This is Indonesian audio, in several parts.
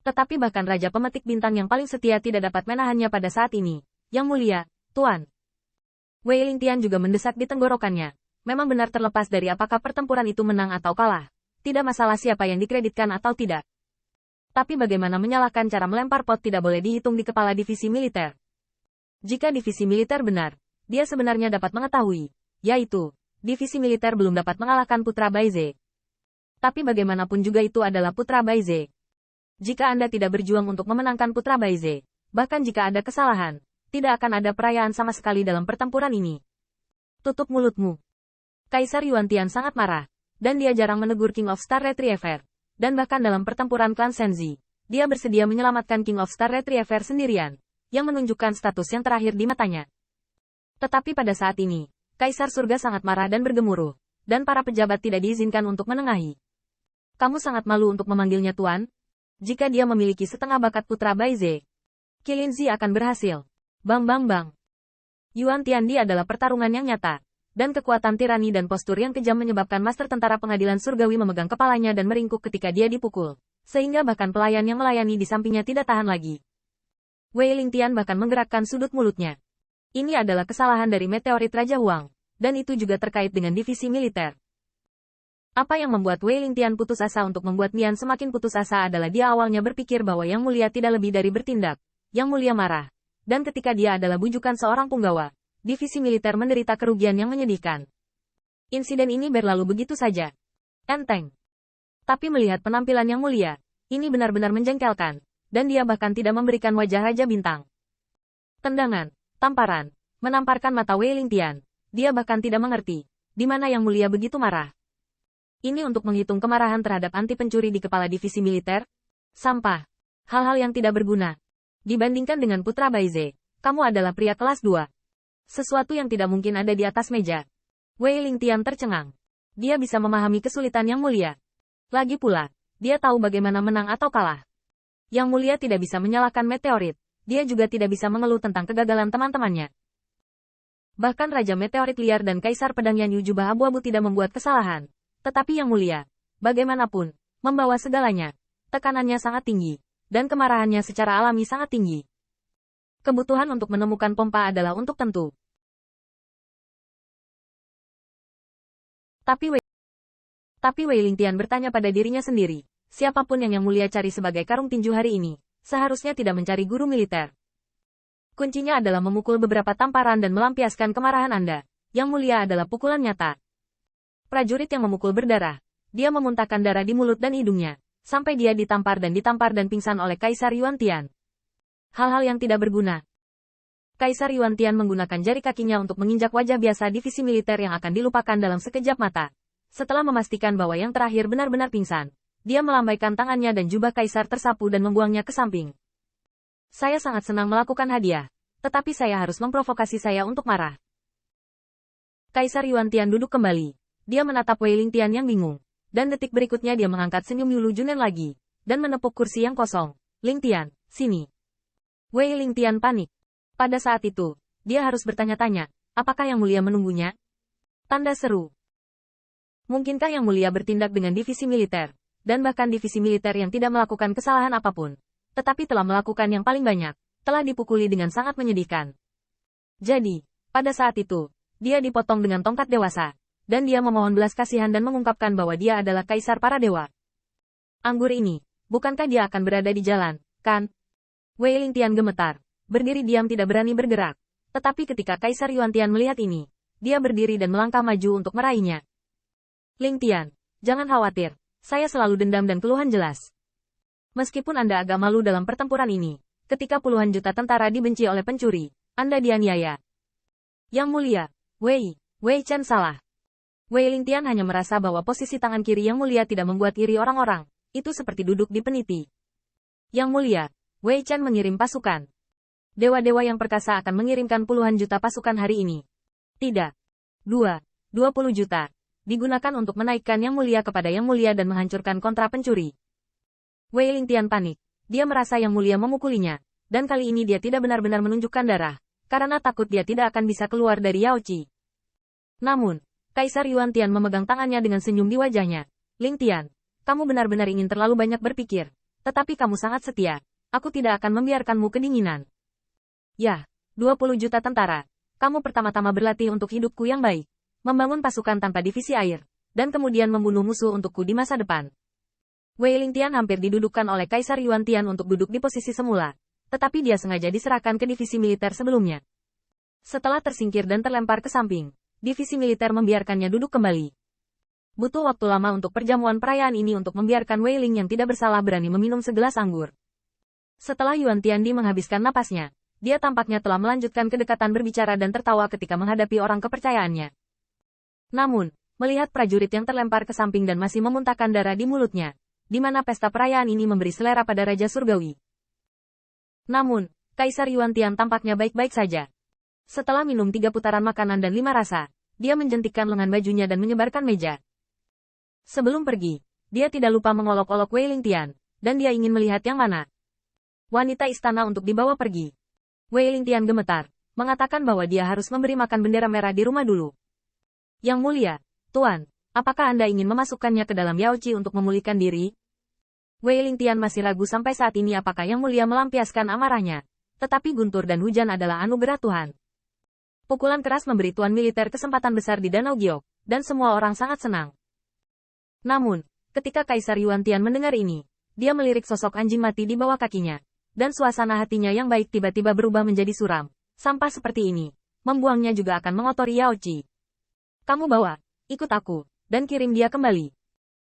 Tetapi bahkan Raja Pemetik Bintang yang paling setia tidak dapat menahannya pada saat ini. Yang mulia, Tuan. Wei Lingtian juga mendesak di tenggorokannya. Memang benar terlepas dari apakah pertempuran itu menang atau kalah. Tidak masalah siapa yang dikreditkan atau tidak. Tapi bagaimana menyalahkan cara melempar pot tidak boleh dihitung di kepala divisi militer. Jika divisi militer benar, dia sebenarnya dapat mengetahui, yaitu, divisi militer belum dapat mengalahkan Putra Baize. Tapi bagaimanapun juga itu adalah Putra Baize. Jika Anda tidak berjuang untuk memenangkan Putra Baize, bahkan jika ada kesalahan, tidak akan ada perayaan sama sekali dalam pertempuran ini. Tutup mulutmu. Kaisar Yuantian sangat marah, dan dia jarang menegur King of Star Retriever. Dan bahkan dalam pertempuran klan Senzi, dia bersedia menyelamatkan King of Star Retriever sendirian, yang menunjukkan status yang terakhir di matanya. Tetapi pada saat ini, Kaisar Surga sangat marah dan bergemuruh, dan para pejabat tidak diizinkan untuk menengahi. Kamu sangat malu untuk memanggilnya Tuan? Jika dia memiliki setengah bakat Putra Baize, Qilinzi akan berhasil. Bang bang bang. Yuan Tiandi adalah pertarungan yang nyata. Dan kekuatan tirani dan postur yang kejam menyebabkan Master Tentara Pengadilan Surgawi memegang kepalanya dan meringkuk ketika dia dipukul. Sehingga bahkan pelayan yang melayani di sampingnya tidak tahan lagi. Wei Lingtian bahkan menggerakkan sudut mulutnya. Ini adalah kesalahan dari meteorit Raja Huang. Dan itu juga terkait dengan divisi militer. Apa yang membuat Wei Lingtian putus asa untuk membuat Mian semakin putus asa adalah dia awalnya berpikir bahwa Yang Mulia tidak lebih dari bertindak. Yang Mulia marah. Dan ketika dia adalah bujukan seorang punggawa, divisi militer menderita kerugian yang menyedihkan. Insiden ini berlalu begitu saja. Enteng. Tapi melihat penampilan Yang Mulia, ini benar-benar menjengkelkan, dan dia bahkan tidak memberikan wajah Raja Bintang. Tendangan, tamparan, menamparkan mata Wei Lingtian. Dia bahkan tidak mengerti, di mana Yang Mulia begitu marah. Ini untuk menghitung kemarahan terhadap anti pencuri di kepala divisi militer? Sampah. Hal-hal yang tidak berguna. Dibandingkan dengan Putra Baize, kamu adalah pria kelas 2. Sesuatu yang tidak mungkin ada di atas meja. Wei Lingtian tercengang. Dia bisa memahami kesulitan Yang Mulia. Lagi pula, dia tahu bagaimana menang atau kalah. Yang Mulia tidak bisa menyalahkan meteorit. Dia juga tidak bisa mengeluh tentang kegagalan teman-temannya. Bahkan Raja Meteorit Liar dan Kaisar Pedang Yanyu Jubah Abu-Abu tidak membuat kesalahan. Tetapi Yang Mulia, bagaimanapun, membawa segalanya. Tekanannya sangat tinggi. Dan kemarahannya secara alami sangat tinggi. Kebutuhan untuk menemukan pompa adalah untuk tentu. Tapi Wei Lingtian bertanya pada dirinya sendiri, siapapun yang Mulia cari sebagai karung tinju hari ini, seharusnya tidak mencari guru militer. Kuncinya adalah memukul beberapa tamparan dan melampiaskan kemarahan Anda. Yang Mulia adalah pukulan nyata. Prajurit yang memukul berdarah, dia memuntahkan darah di mulut dan hidungnya, sampai dia ditampar dan pingsan oleh Kaisar Yuantian. Hal-hal yang tidak berguna. Kaisar Yuantian menggunakan jari kakinya untuk menginjak wajah biasa divisi militer yang akan dilupakan dalam sekejap mata. Setelah memastikan bahwa yang terakhir benar-benar pingsan, dia melambaikan tangannya dan jubah Kaisar tersapu dan membuangnya ke samping. Saya sangat senang melakukan hadiah, tetapi saya harus memprovokasi saya untuk marah. Kaisar Yuantian duduk kembali. Dia menatap Wei Lingtian yang bingung. Dan detik berikutnya dia mengangkat senyum Yulu Junen lagi. Dan menepuk kursi yang kosong. Lingtian, sini. Wei Lingtian panik. Pada saat itu, dia harus bertanya-tanya, apakah Yang Mulia menunggunya? Tanda seru. Mungkinkah Yang Mulia bertindak dengan divisi militer, dan bahkan divisi militer yang tidak melakukan kesalahan apapun, tetapi telah melakukan yang paling banyak, telah dipukuli dengan sangat menyedihkan. Jadi, pada saat itu, dia dipotong dengan tongkat dewasa, dan dia memohon belas kasihan dan mengungkapkan bahwa dia adalah kaisar para dewa. Anggur ini, bukankah dia akan berada di jalan, kan? Wei Lingtian gemetar. Berdiri diam tidak berani bergerak. Tetapi ketika Kaisar Yuantian melihat ini, dia berdiri dan melangkah maju untuk meraihnya. Lingtian, jangan khawatir. Saya selalu dendam dan keluhan jelas. Meskipun Anda agak malu dalam pertempuran ini, ketika puluhan juta tentara dibenci oleh pencuri, Anda dianiaya. Yang Mulia, Wei Chen salah. Wei Lingtian hanya merasa bahwa posisi tangan kiri Yang Mulia tidak membuat iri orang-orang. Itu seperti duduk di peniti. Yang Mulia, Wei Chen mengirim pasukan. Dewa-dewa yang perkasa akan mengirimkan puluhan juta pasukan hari ini. Tidak. 20 juta. Digunakan untuk menaikkan Yang Mulia kepada Yang Mulia dan menghancurkan kontra pencuri. Wei Lingtian panik. Dia merasa Yang Mulia memukulinya. Dan kali ini dia tidak benar-benar menunjukkan darah. Karena takut dia tidak akan bisa keluar dari Yaoqi. Namun, Kaisar Yuantian memegang tangannya dengan senyum di wajahnya. Lingtian, kamu benar-benar ingin terlalu banyak berpikir. Tetapi kamu sangat setia. Aku tidak akan membiarkanmu kedinginan. Ya, 20 juta tentara. Kamu pertama-tama berlatih untuk hidupku yang baik. Membangun pasukan tanpa divisi air. Dan kemudian membunuh musuh untukku di masa depan. Wei Lingtian hampir didudukkan oleh Kaisar Yuan Tian untuk duduk di posisi semula. Tetapi dia sengaja diserahkan ke divisi militer sebelumnya. Setelah tersingkir dan terlempar ke samping, divisi militer membiarkannya duduk kembali. Butuh waktu lama untuk perjamuan perayaan ini untuk membiarkan Wei Ling yang tidak bersalah berani meminum segelas anggur. Setelah Yuan Tiandi menghabiskan napasnya, dia tampaknya telah melanjutkan kedekatan berbicara dan tertawa ketika menghadapi orang kepercayaannya. Namun, melihat prajurit yang terlempar ke samping dan masih memuntahkan darah di mulutnya, di mana pesta perayaan ini memberi selera pada Raja Surgawi. Namun, Kaisar Yuan Tian tampaknya baik-baik saja. Setelah minum 3 putaran makanan dan 5 rasa, dia menjentikkan lengan bajunya dan menyebarkan meja. Sebelum pergi, dia tidak lupa mengolok-olok Wei Lingtian, dan dia ingin melihat yang mana wanita istana untuk dibawa pergi. Wei Lingtian gemetar, mengatakan bahwa dia harus memberi makan bendera merah di rumah dulu. Yang mulia, Tuan, apakah Anda ingin memasukkannya ke dalam Yaoci untuk memulihkan diri? Wei Lingtian masih ragu sampai saat ini apakah Yang Mulia melampiaskan amarahnya. Tetapi guntur dan hujan adalah anugerah Tuhan. Pukulan keras memberi Tuan militer kesempatan besar di Danau Giok, dan semua orang sangat senang. Namun, ketika Kaisar Yuan Tian mendengar ini, dia melirik sosok anjing mati di bawah kakinya, dan suasana hatinya yang baik tiba-tiba berubah menjadi suram. Sampah seperti ini, membuangnya juga akan mengotori Yaoci. Kamu bawa, ikut aku, dan kirim dia kembali.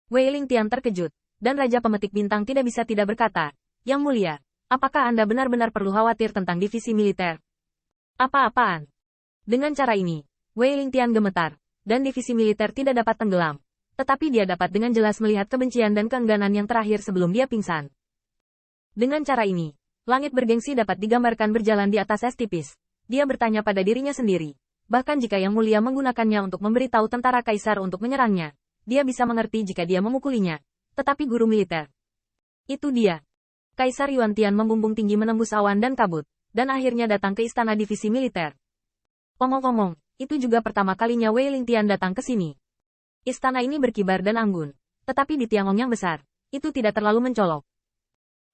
Wei Lingtian terkejut, dan Raja Pemetik Bintang tidak bisa tidak berkata, Yang Mulia, apakah Anda benar-benar perlu khawatir tentang divisi militer? Apa-apaan? Dengan cara ini, Wei Lingtian gemetar, dan divisi militer tidak dapat tenggelam. Tetapi dia dapat dengan jelas melihat kebencian dan keengganan yang terakhir sebelum dia pingsan. Dengan cara ini, langit bergengsi dapat digambarkan berjalan di atas es tipis. Dia bertanya pada dirinya sendiri. Bahkan jika Yang Mulia menggunakannya untuk memberitahu tentara kaisar untuk menyerangnya, dia bisa mengerti jika dia memukulinya. Tetapi guru militer. Itu dia. Kaisar Yuan Tian membumbung tinggi menembus awan dan kabut, dan akhirnya datang ke istana divisi militer. Omong-omong, itu juga pertama kalinya Wei Lingtian datang ke sini. Istana ini berkibar dan anggun, tetapi di Tiangong yang besar, itu tidak terlalu mencolok.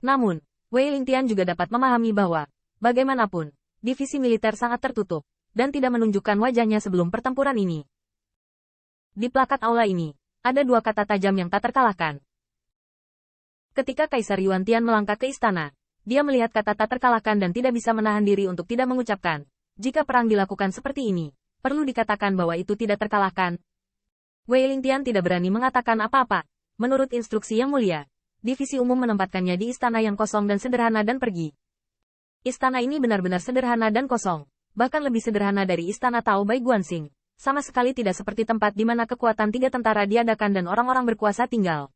Namun, Wei Lingtian juga dapat memahami bahwa, bagaimanapun, divisi militer sangat tertutup, dan tidak menunjukkan wajahnya sebelum pertempuran ini. Di plakat aula ini, ada 2 kata tajam yang tak terkalahkan. Ketika Kaisar Yuan Tian melangkah ke istana, dia melihat kata tak terkalahkan dan tidak bisa menahan diri untuk tidak mengucapkan, jika perang dilakukan seperti ini, perlu dikatakan bahwa itu tidak terkalahkan. Wei Lingtian tidak berani mengatakan apa-apa. Menurut instruksi Yang Mulia, divisi umum menempatkannya di istana yang kosong dan sederhana dan pergi. Istana ini benar-benar sederhana dan kosong, bahkan lebih sederhana dari istana Tao Bai Guanxing. Sama sekali tidak seperti tempat di mana kekuatan 3 tentara diadakan dan orang-orang berkuasa tinggal.